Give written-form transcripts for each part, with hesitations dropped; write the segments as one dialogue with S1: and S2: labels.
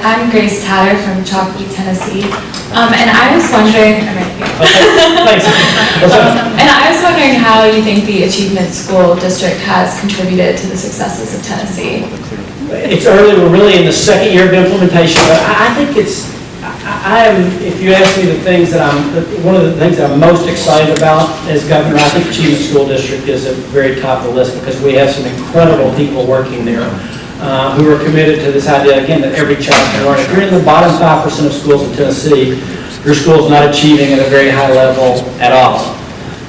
S1: I'm Grace Tatter from Chalky, Tennessee. And I was wondering,
S2: Thanks.
S1: and I was wondering how you think the Achievement School District has contributed to the successes of Tennessee.
S2: It's early, we're really in the second year of implementation, but I think I am, if you ask me the things that one of the things that I'm most excited about as governor, I think Achievement School District is at the very top of the list because we have some incredible people working there who are committed to this idea, again, that every child can learn. If you're in the bottom 5% of schools in Tennessee, your school is not achieving at a very high level at all.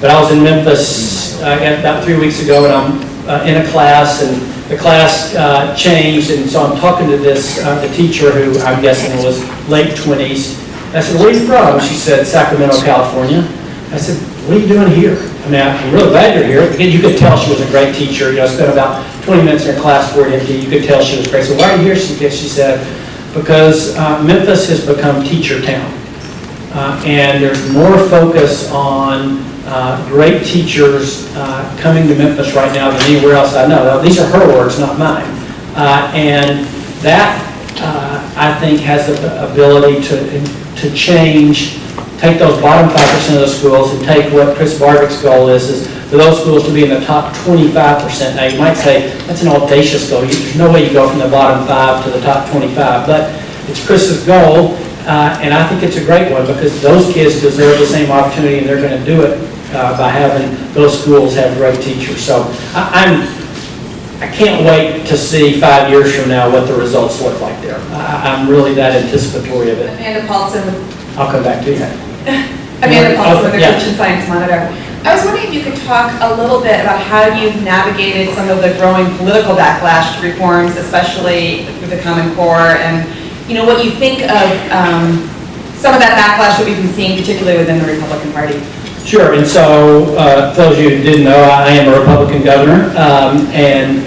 S2: But I was in Memphis about 3 weeks ago, and I'm in a class, and the class changed, and so I'm talking to the teacher who I'm guessing was late 20s. I said, "Where are you from?" She said, "Sacramento, California." I said, "What are you doing here?" I mean, I'm really glad you're here. Again, you could tell she was a great teacher. You know, I spent about 20 minutes in her class before it empty. You could tell she was great. So why are you here? She said, because Memphis has become teacher town. And there's more focus on great teachers coming to Memphis right now than anywhere else I know. Now, these are her words, not mine. And that, I think, has the ability to change, take those bottom 5% of the schools and take what Chris Barvick's goal is for those schools to be in the top 25%. Now, you might say, that's an audacious goal. There's no way you go from the bottom 5 to the top 25, but it's Chris's goal, and I think it's a great one because those kids deserve the same opportunity, and they're going to do it by having those schools have great teachers. So I can't wait to see 5 years from now what the results look like there. I'm really that anticipatory of it.
S3: Amanda Paulson.
S2: I'll come back to you.
S3: Amanda Paulson with the
S2: Yeah.
S3: Kitchen Science Monitor. I was wondering if you could talk a little bit about how you've navigated some of the growing political backlash to reforms, especially with the Common Core, and what you think of some of that backlash that we've been seeing, particularly within the Republican Party.
S2: Sure, and so for those of you who didn't know, I am a Republican governor, and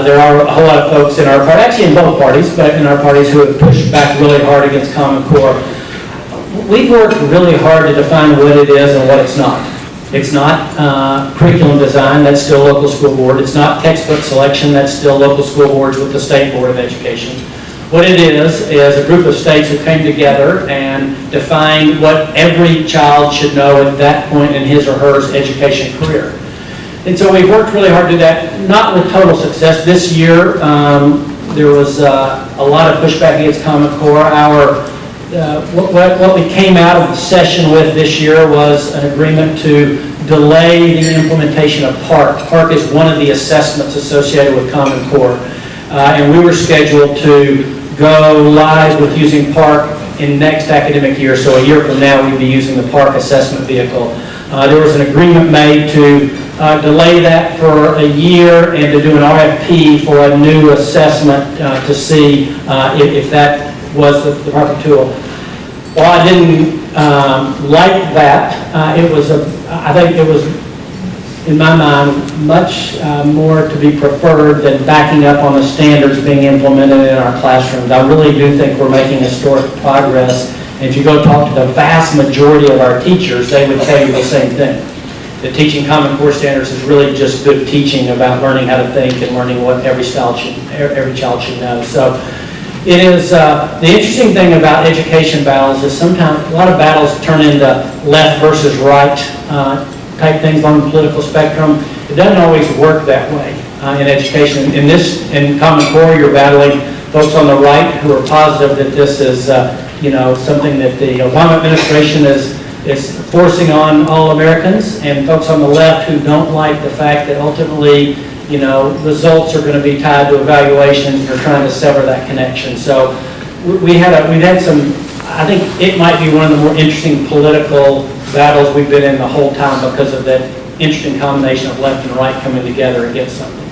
S2: there are a whole lot of folks in our party, actually in both parties, but in our parties who have pushed back really hard against Common Core. We've worked really hard to define what it is and what it's not. It's not curriculum design, that's still local school board. It's not textbook selection, that's still local school boards with the State Board of Education. What it is a group of states who came together and defined what every child should know at that point in his or her education career. And so we've worked really hard to do that, not with total success. This year, there was a lot of pushback against Common Core. What we came out of the session with this year was an agreement to delay the implementation of PARC. PARC is one of the assessments associated with Common Core. And we were scheduled to go live with using PARC in next academic year. So a year from now, we'd be using the PARC assessment vehicle. There was an agreement made to delay that for a year and to do an RFP for a new assessment to see if that was the proper tool. While I didn't like that, I think it was, in my mind, much more to be preferred than backing up on the standards being implemented in our classrooms. I really do think we're making historic progress. And if you go talk to the vast majority of our teachers, they would tell you the same thing. That teaching Common Core standards is really just good teaching about learning how to think and learning what every child should know. So it is, the interesting thing about education battles is sometimes a lot of battles turn into left versus right type things on the political spectrum. It doesn't always work that way in education. In Common Core, you're battling folks on the right who are positive that this is something that the Obama administration is forcing on all Americans, and folks on the left who don't like the fact that ultimately results are going to be tied to evaluations and are trying to sever that connection. So we've had some, I think it might be one of the more interesting political battles we've been in the whole time because of that interesting combination of left and right coming together against something.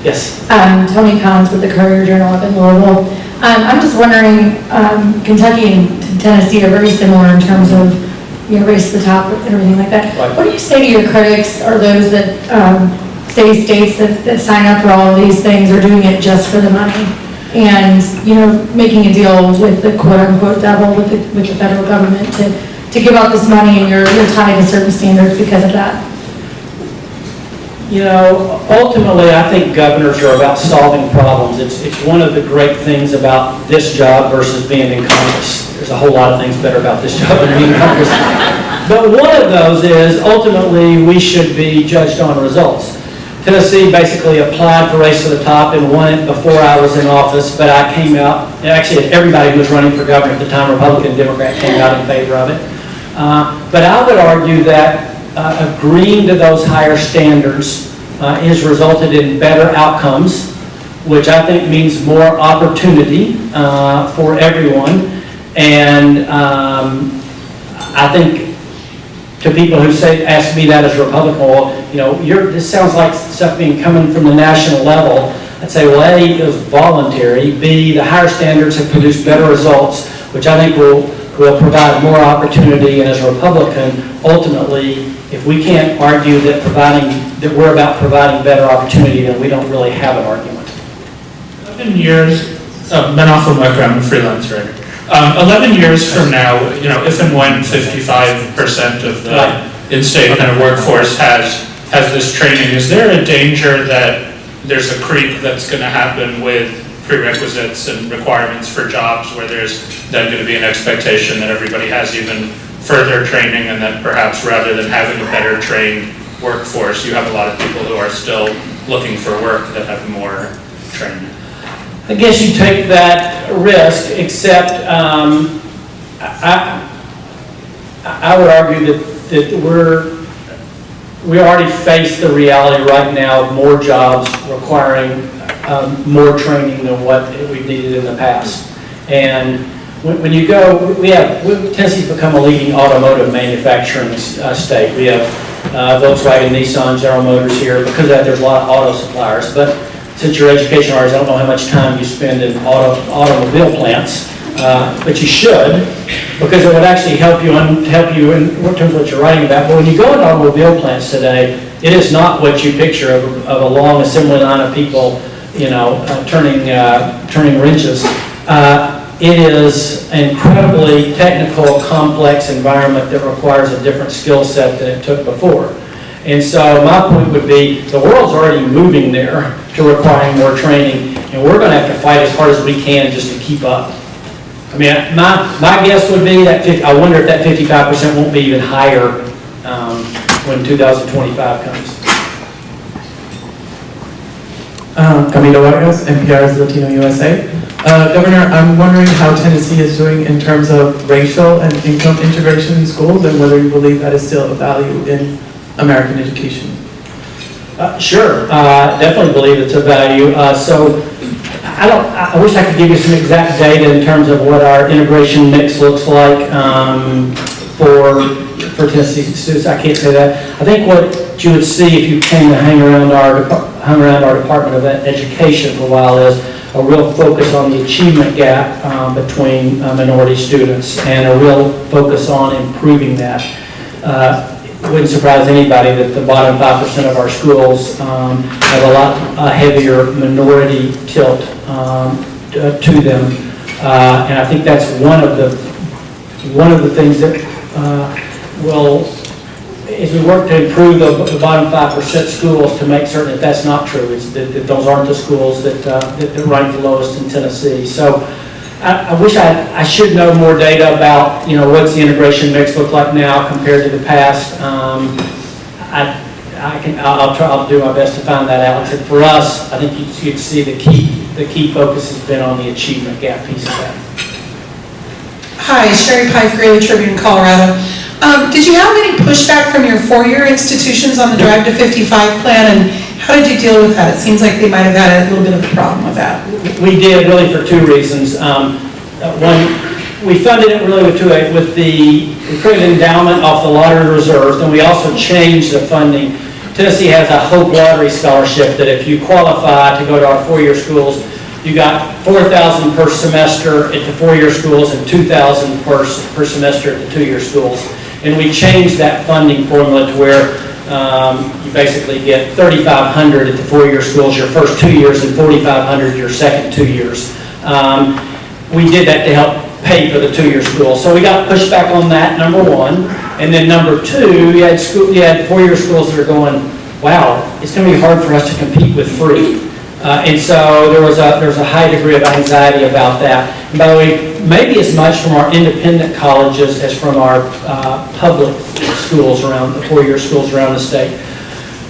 S2: Yes?
S1: Tony Collins with the Courier-Journal up in Louisville. I'm just wondering, Kentucky and Tennessee are very similar in terms of race to the top and everything like that.
S2: Right.
S1: What do you say to your critics or those that say states that sign up for all of these things are doing it just for the money and making a deal with the quote-unquote devil with the federal government to give out this money and you're tied to certain standards because of that?
S2: Ultimately, I think governors are about solving problems. It's one of the great things about this job versus being in Congress. There's a whole lot of things better about this job than being in Congress. But one of those is, ultimately, we should be judged on results. Tennessee basically applied for Race to the Top and won it before I was in office, but I came out, actually everybody who was running for governor at the time, Republican, Democrat, came out in favor of it. But I would argue that agreeing to those higher standards has resulted in better outcomes, which I think means more opportunity for everyone. And I think to people who ask me that as a Republican, well, this sounds like something coming from the national level. I'd say, well, A, it was voluntary. B, the higher standards have produced better results, which I think will provide more opportunity. And as a Republican, ultimately, if we can't argue that we're about providing better opportunity, then we don't really have an argument.
S4: 11 years, Ben Haslam, I'm a freelance writer. 11 years from now, if and when 55% of the in-state kind of workforce has this training, is there a danger that there's a creep that's going to happen with prerequisites and requirements for jobs where there's then going to be an expectation that everybody has even further training, and that perhaps rather than having a better trained workforce, you have a lot of people who are still looking for work that have more training?
S2: I guess you take that risk, except I would argue that we already face the reality right now of more jobs requiring more training than what we've needed in the past. And when you go, Tennessee's become a leading automotive manufacturing state. We have Volkswagen, Nissan, General Motors here. Because of that, there's a lot of auto suppliers. But since you're education artists, I don't know how much time you spend in automobile plants, but you should, because it would actually help you in terms of what you're writing about. But when you go into automobile plants today, it is not what you picture of a long assembly line of people, turning wrenches. It is an incredibly technical, complex environment that requires a different skill set than it took before. And so my point would be, the world's already moving there to requiring more training, and we're going to have to fight as hard as we can just to keep up. I mean, my guess would be that I wonder if that 55% won't be even higher when 2025 comes.
S5: Camilo Vargas, NPR's Latino USA. Governor, I'm wondering how Tennessee is doing in terms of racial and income integration in schools, and whether you believe that is still a value in American education.
S2: Sure, definitely believe it's a value. So I wish I could give you some exact data in terms of what our integration mix looks like for Tennessee students. I can't say that. I think what you would see if you came to hung around our Department of Education for a while is a real focus on the achievement gap between minority students, and a real focus on improving that. It wouldn't surprise anybody that the bottom 5% of our schools have a lot heavier minority tilt to them, and I think that's one of the things that will, as we work to improve the bottom 5% schools, to make certain that that's not true, is that those aren't the schools that rank the lowest in Tennessee. So I wish I should know more data about, what's the integration mix look like now compared to the past. I'll do my best to find that out. And for us, I think you'd see the key focus has been on the achievement gap piece of that.
S6: Hi, Sherry Pike, Greeley Tribune, Colorado. Did you have any pushback from your four-year institutions on the Drive to 55 plan, and how did you deal with that? It seems like they might have had a little bit of a problem with that.
S2: We did, really, for two reasons. One, we funded it really we created an endowment off the lottery reserves, and we also changed the funding. Tennessee has a Hope Lottery Scholarship that if you qualify to go to our four-year schools, you got $4,000 per semester at the four-year schools and $2,000 per semester at the two-year schools. And we changed that funding formula to where you basically get $3,500 at the four-year schools your first 2 years and $4,500 your second 2 years. We did that to help pay for the two-year schools. So we got pushback on that, number one. And then number two, you had four-year schools that are going wow, it's going to be hard for us to compete with free. And so there's a high degree of anxiety about that. And by the way, maybe as much from our independent colleges as from our public schools around, the four-year schools around the state.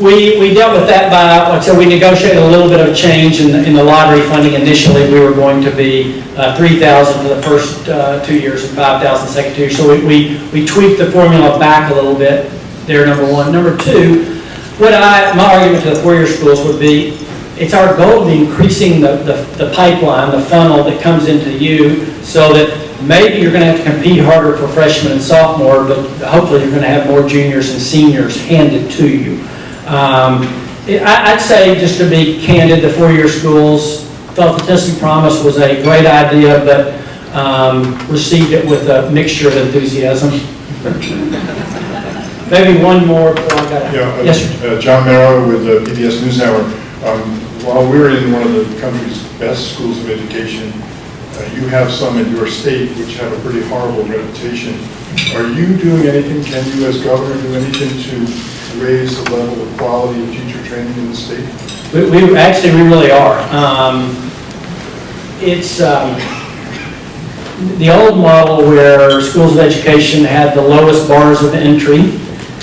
S2: We dealt with that by, like I said, we negotiated a little bit of a change in the lottery funding. Initially, we were going to be $3,000 for the first 2 years and $5,000 the second 2 years. So we tweaked the formula back a little bit there, number one. Number two, my argument to the four-year schools would be, it's our goal to be increasing the pipeline, the funnel that comes into you, so that maybe you're going to have to compete harder for freshmen and sophomore, but hopefully you're going to have more juniors and seniors handed to you. I'd say, just to be candid, the four-year schools thought the Tennessee Promise was a great idea, but received it with a mixture of enthusiasm. Maybe one more before I got it. Yes, sir.
S7: John Merrow with the PBS NewsHour. While we're in one of the country's best schools of education, you have some in your state which have a pretty horrible reputation. Are you doing anything, can you as governor do anything to raise the level of quality of teacher training in the state?
S2: We really are. It's the old model where schools of education had the lowest bars of entry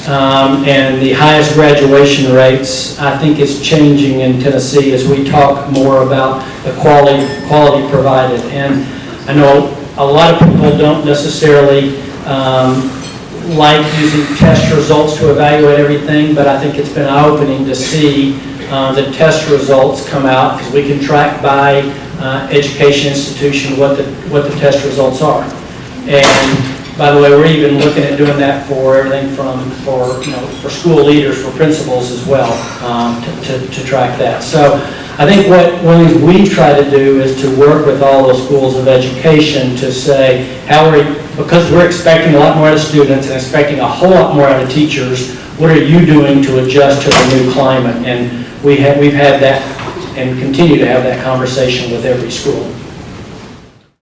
S2: and the highest graduation rates. I think is changing in Tennessee as we talk more about the quality provided. And I know a lot of people don't necessarily like using test results to evaluate everything, but I think it's been eye-opening to see the test results come out, because we can track by education institution what the test results are. And by the way, we're even looking at doing that for everything for school leaders, for principals as well, to track that. So I think one of the things we try to do is to work with all those schools of education to say, because we're expecting a lot more out of students and expecting a whole lot more out of teachers, what are you doing to adjust to the new climate? And we've had that and continue to have that conversation with every school.